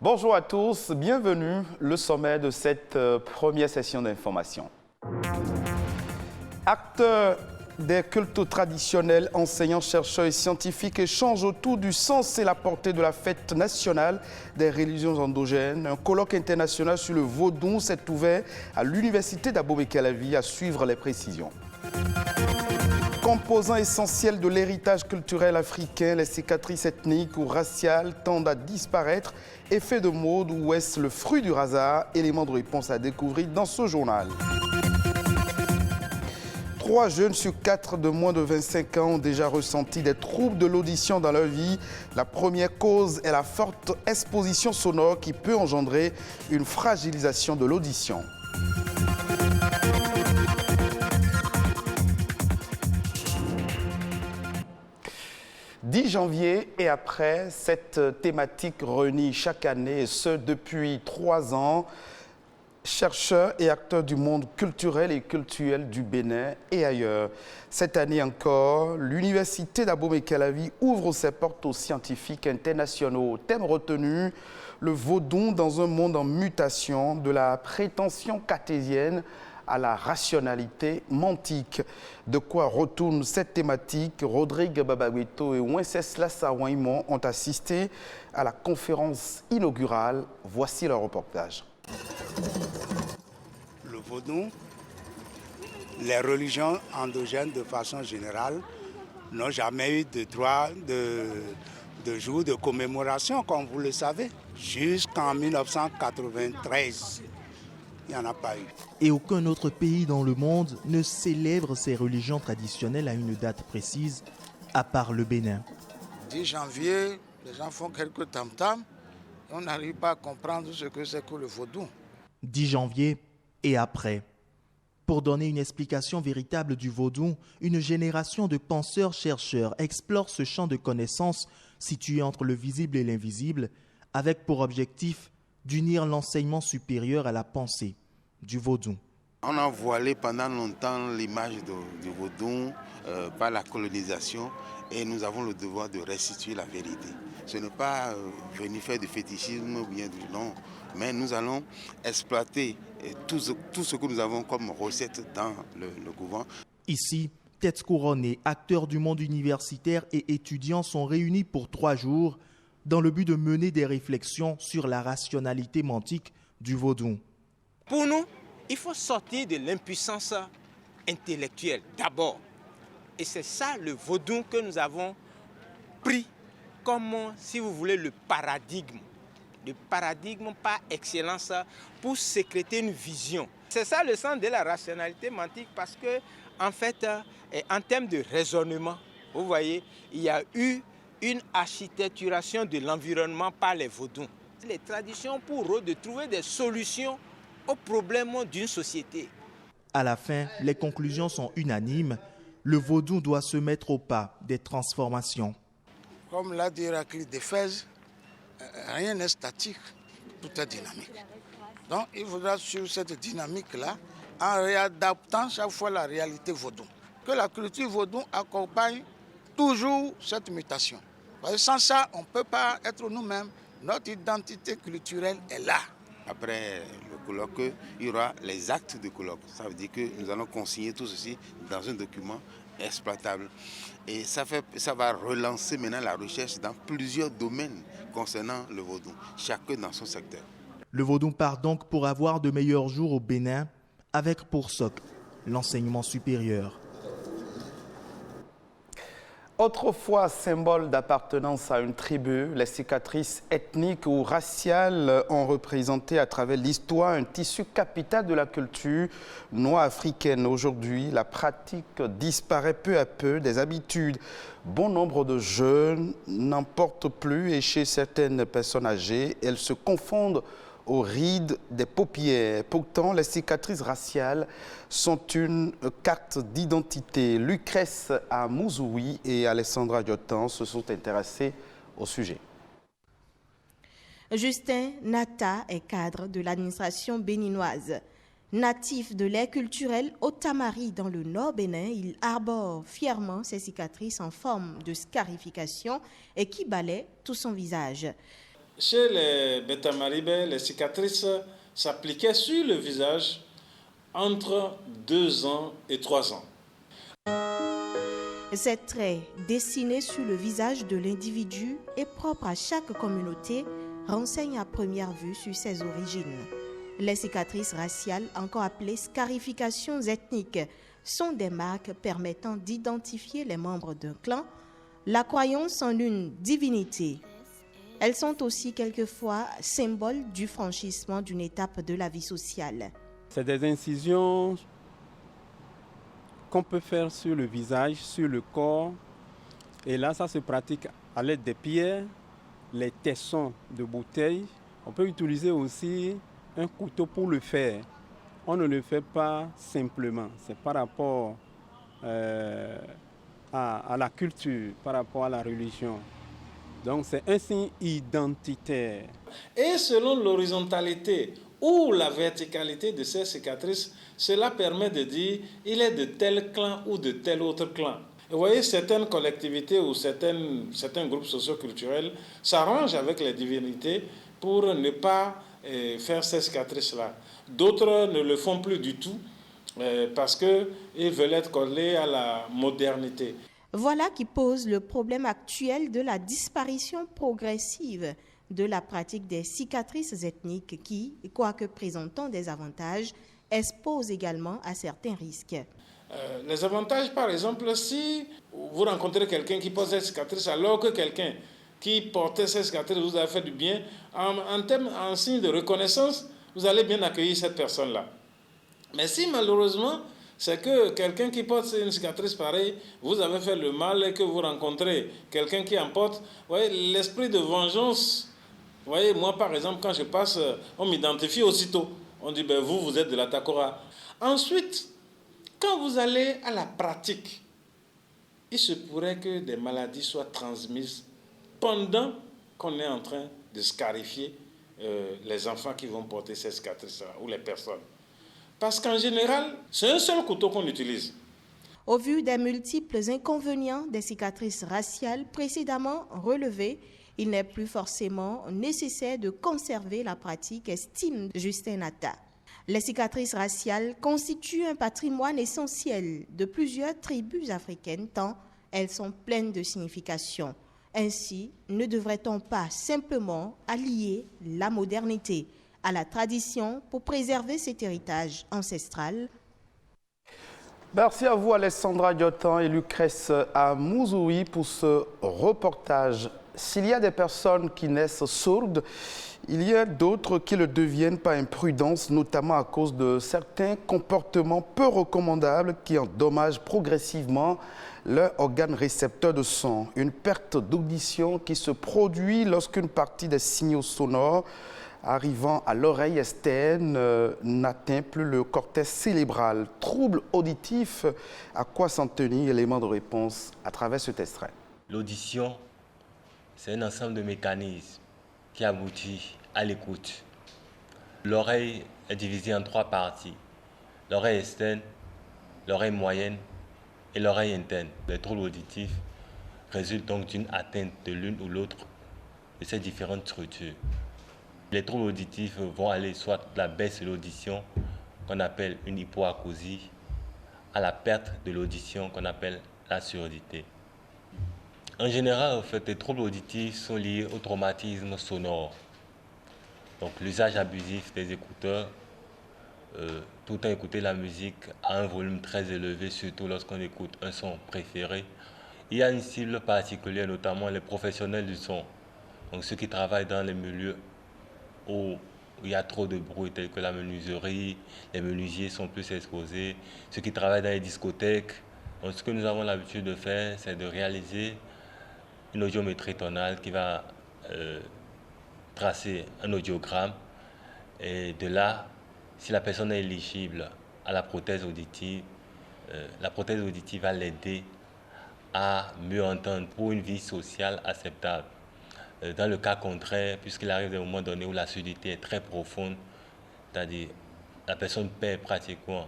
Bonjour à tous, bienvenue le sommet de cette première session d'information. Acteurs des cultes traditionnels, enseignants, chercheurs et scientifiques échangent autour du sens et la portée de la fête nationale des religions endogènes. Un colloque international sur le vaudou s'est ouvert à l'université d'Abomey-Calavi, à suivre les précisions. Composant essentiel de l'héritage culturel africain, les cicatrices ethniques ou raciales tendent à disparaître. Effet de mode ou est-ce le fruit du hasard? Élément de réponse à découvrir dans ce journal. 3 jeunes sur 4 de moins de 25 ans ont déjà ressenti des troubles de l'audition dans leur vie. La première cause est la forte exposition sonore qui peut engendrer une fragilisation de l'audition. « 10 janvier et après, cette thématique réunit chaque année, et ce depuis 3 ans, chercheurs et acteurs du monde culturel et cultuel du Bénin et ailleurs. Cette année encore, l'université d'Abomey-Calavi ouvre ses portes aux scientifiques internationaux. Thème retenu, le vaudou dans un monde en mutation, de la prétention cartésienne à la rationalité mantique. De quoi retourne cette thématique? Rodrigue Babagüeto et Wenceslas Sawaimon ont assisté à la conférence inaugurale. Voici leur reportage. Le vaudou, les religions endogènes de façon générale n'ont jamais eu de droit de jour de commémoration, comme vous le savez. Jusqu'en 1993, il n'y en a pas eu. Et aucun autre pays dans le monde ne célèbre ces religions traditionnelles à une date précise, à part le Bénin. 10 janvier, les gens font quelques tam-tams et on n'arrive pas à comprendre ce que c'est que le vaudou. 10 janvier et après. Pour donner une explication véritable du vaudou, une génération de penseurs-chercheurs explore ce champ de connaissances situé entre le visible et l'invisible, avec pour objectif d'unir l'enseignement supérieur à la pensée du vaudou. On a voilé pendant longtemps l'image du vaudou par la colonisation et nous avons le devoir de restituer la vérité. Ce n'est pas venir faire du fétichisme ou bien du non, mais nous allons exploiter tout ce que nous avons comme recette dans le couvent. Ici, têtes couronnées, acteurs du monde universitaire et étudiants sont réunis pour 3 jours dans le but de mener des réflexions sur la rationalité mantique du vaudou. Pour nous, il faut sortir de l'impuissance intellectuelle d'abord. Et c'est ça le vaudou que nous avons pris comme, si vous voulez, le paradigme par excellence pour sécréter une vision. C'est ça le sens de la rationalité mantique parce que, en fait, en termes de raisonnement, vous voyez, il y a eu une architecturation de l'environnement par les vaudous. Les traditions pour eux de trouver des solutions aux problèmes d'une société. À la fin, les conclusions sont unanimes. Le vaudou doit se mettre au pas des transformations. Comme l'a dit Héraclite d'Éphèse, rien n'est statique, tout est dynamique. Donc il faudra suivre cette dynamique-là en réadaptant chaque fois la réalité vaudou. Que la culture vaudou accompagne toujours cette mutation. Parce que sans ça, on ne peut pas être nous-mêmes. Notre identité culturelle est là. Après le colloque, il y aura les actes de colloque. Ça veut dire que nous allons consigner tout ceci dans un document exploitable. Et ça va relancer maintenant la recherche dans plusieurs domaines concernant le vaudou, chacun dans son secteur. Le vaudou part donc pour avoir de meilleurs jours au Bénin, avec pour socle l'enseignement supérieur. Autrefois symbole d'appartenance à une tribu, les cicatrices ethniques ou raciales ont représenté à travers l'histoire un tissu capital de la culture noire africaine. Aujourd'hui, la pratique disparaît peu à peu des habitudes. Bon nombre de jeunes n'en portent plus et chez certaines personnes âgées, elles se confondent aux rides des paupières. Pourtant, les cicatrices raciales sont une carte d'identité. Lucrèce Amouzoui et Alessandra Diotan se sont intéressés au sujet. Justin Nata est cadre de l'administration béninoise. Natif de l'ère culturelle Otamari dans le nord Bénin, il arbore fièrement ses cicatrices en forme de scarification et qui balaie tout son visage. Chez les bêta-maribè, les cicatrices s'appliquaient sur le visage entre 2 ans et 3 ans. Ces traits dessinés sur le visage de l'individu et propres à chaque communauté renseignent à première vue sur ses origines. Les cicatrices raciales, encore appelées scarifications ethniques, sont des marques permettant d'identifier les membres d'un clan, la croyance en une divinité. Elles sont aussi quelquefois symboles du franchissement d'une étape de la vie sociale. C'est des incisions qu'on peut faire sur le visage, sur le corps. Et là, ça se pratique à l'aide des pierres, les tessons de bouteilles. On peut utiliser aussi un couteau pour le faire. On ne le fait pas simplement. C'est par rapport à la culture, par rapport à la religion. Donc c'est un signe identitaire. Et selon l'horizontalité ou la verticalité de ces cicatrices, cela permet de dire il est de tel clan ou de tel autre clan. Vous voyez, certaines collectivités ou certains groupes socioculturels s'arrangent avec les divinités pour ne pas faire ces cicatrices-là. D'autres ne le font plus du tout parce qu'ils veulent être collés à la modernité. Voilà qui pose le problème actuel de la disparition progressive de la pratique des cicatrices ethniques qui, quoique présentant des avantages, exposent également à certains risques. Les avantages, par exemple, si vous rencontrez quelqu'un qui porte cette cicatrice alors que quelqu'un qui portait cette cicatrice vous a fait du bien, en signe de reconnaissance, vous allez bien accueillir cette personne-là. Mais si malheureusement, c'est que quelqu'un qui porte une cicatrice pareille, vous avez fait le mal et que vous rencontrez quelqu'un qui en porte, vous voyez, l'esprit de vengeance, vous voyez, moi par exemple, quand je passe, on m'identifie aussitôt. On dit, ben, vous êtes de la Takora. Ensuite, quand vous allez à la pratique, il se pourrait que des maladies soient transmises pendant qu'on est en train de scarifier les enfants qui vont porter ces cicatrices-là ou les personnes. Parce qu'en général, c'est un seul couteau qu'on utilise. Au vu des multiples inconvénients des cicatrices raciales précédemment relevées, il n'est plus forcément nécessaire de conserver la pratique, estime Justin Nata. Les cicatrices raciales constituent un patrimoine essentiel de plusieurs tribus africaines tant elles sont pleines de signification. Ainsi, ne devrait-on pas simplement allier la modernité à la tradition pour préserver cet héritage ancestral? Merci à vous Alessandra Diotan et Lucrèce Amouzoui pour ce reportage. S'il y a des personnes qui naissent sourdes, il y a d'autres qui le deviennent par imprudence, notamment à cause de certains comportements peu recommandables qui endommagent progressivement leur organe récepteur de son. Une perte d'audition qui se produit lorsqu'une partie des signaux sonores arrivant à l'oreille externe n'atteint plus le cortex cérébral. Trouble auditif, à quoi s'en tenir? Élément de réponse à travers cet extrait. L'audition, c'est un ensemble de mécanismes qui aboutit à l'écoute. L'oreille est divisée en 3 parties. L'oreille externe, l'oreille moyenne et l'oreille interne. Les troubles auditifs résultent donc d'une atteinte de l'une ou l'autre de ces différentes structures. Les troubles auditifs vont aller soit de la baisse de l'audition, qu'on appelle une hypoacousie, à la perte de l'audition, qu'on appelle la surdité. En général, en fait, les troubles auditifs sont liés au traumatisme sonore. Donc l'usage abusif des écouteurs, tout le temps écouter la musique à un volume très élevé, surtout lorsqu'on écoute un son préféré. Il y a une cible particulière, notamment les professionnels du son, donc ceux qui travaillent dans les milieux où il y a trop de bruit, tels que la menuiserie, les menuisiers sont plus exposés, ceux qui travaillent dans les discothèques. Donc, ce que nous avons l'habitude de faire, c'est de réaliser une audiométrie tonale qui va tracer un audiogramme. Et de là, si la personne est éligible à la prothèse auditive va l'aider à mieux entendre pour une vie sociale acceptable. Dans le cas contraire, puisqu'il arrive des moments donnés où la surdité est très profonde, c'est-à-dire la personne perd pratiquement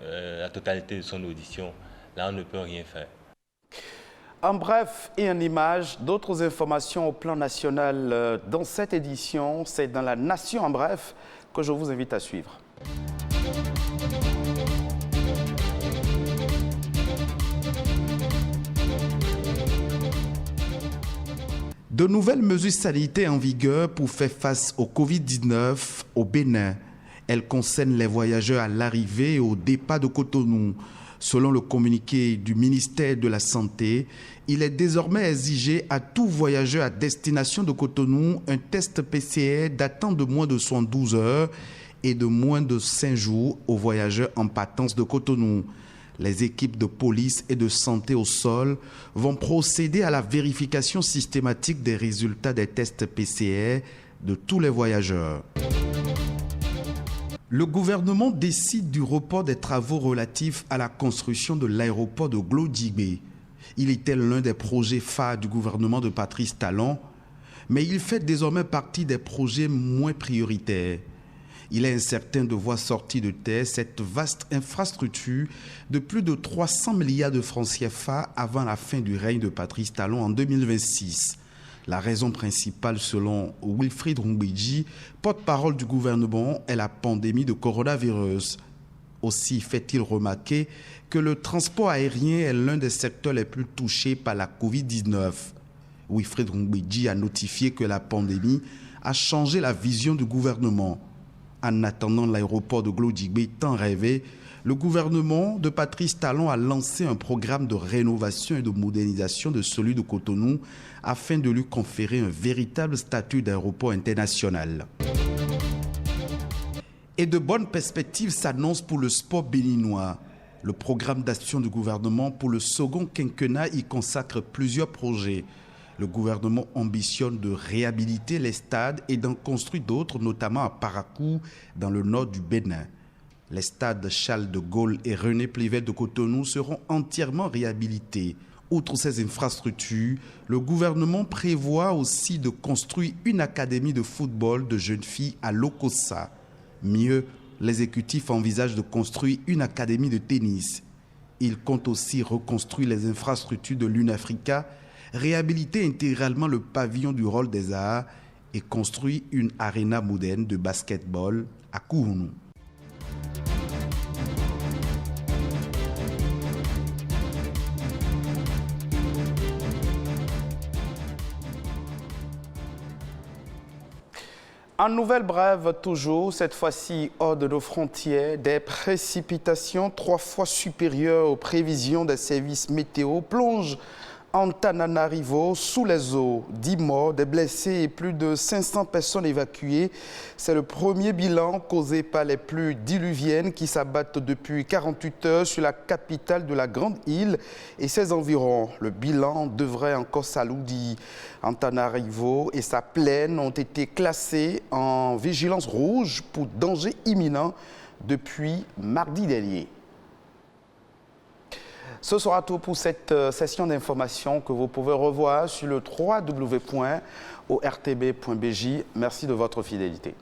la totalité de son audition, là on ne peut rien faire. En bref et en image, d'autres informations au plan national dans cette édition. C'est dans la Nation en bref que je vous invite à suivre. De nouvelles mesures sanitaires en vigueur pour faire face au Covid-19 au Bénin. Elles concernent les voyageurs à l'arrivée et au départ de Cotonou. Selon le communiqué du ministère de la Santé, il est désormais exigé à tout voyageur à destination de Cotonou un test PCR datant de moins de 72 heures et de moins de 5 jours aux voyageurs en partance de Cotonou. Les équipes de police et de santé au sol vont procéder à la vérification systématique des résultats des tests PCR de tous les voyageurs. Le gouvernement décide du report des travaux relatifs à la construction de l'aéroport de Glodjibé. Il était l'un des projets phares du gouvernement de Patrice Talon, mais il fait désormais partie des projets moins prioritaires. Il est incertain de voir sortir de terre cette vaste infrastructure de plus de 300 milliards de francs CFA avant la fin du règne de Patrice Talon en 2026. La raison principale, selon Wilfried Rumbidji, porte-parole du gouvernement, est la pandémie de coronavirus. Aussi fait-il remarquer que le transport aérien est l'un des secteurs les plus touchés par la Covid-19. Wilfried Rumbidji a notifié que la pandémie a changé la vision du gouvernement. En attendant l'aéroport de Glodjibé tant rêvé, le gouvernement de Patrice Talon a lancé un programme de rénovation et de modernisation de celui de Cotonou afin de lui conférer un véritable statut d'aéroport international. Et de bonnes perspectives s'annoncent pour le sport béninois. Le programme d'action du gouvernement pour le second quinquennat y consacre plusieurs projets. Le gouvernement ambitionne de réhabiliter les stades et d'en construire d'autres, notamment à Parakou, dans le nord du Bénin. Les stades Charles de Gaulle et René Plevet de Cotonou seront entièrement réhabilités. Outre ces infrastructures, le gouvernement prévoit aussi de construire une académie de football de jeunes filles à Lokossa. Mieux, l'exécutif envisage de construire une académie de tennis. Il compte aussi reconstruire les infrastructures de l'UNAFRICA, réhabiliter intégralement le pavillon du Hall des Arts et construire une aréna moderne de basketball à Kouhounou. En nouvelle brève toujours, cette fois-ci hors de nos frontières, des précipitations 3 fois supérieures aux prévisions des services météo plongent Antananarivo sous les eaux. 10 morts, des blessés et plus de 500 personnes évacuées. C'est le premier bilan causé par les pluies diluviennes qui s'abattent depuis 48 heures sur la capitale de la Grande Île et ses environs. Le bilan devrait encore s'alourdir. Antananarivo et sa plaine ont été classés en vigilance rouge pour danger imminent depuis mardi dernier. Ce sera tout pour cette session d'information que vous pouvez revoir sur le www.ortb.bj. Merci de votre fidélité.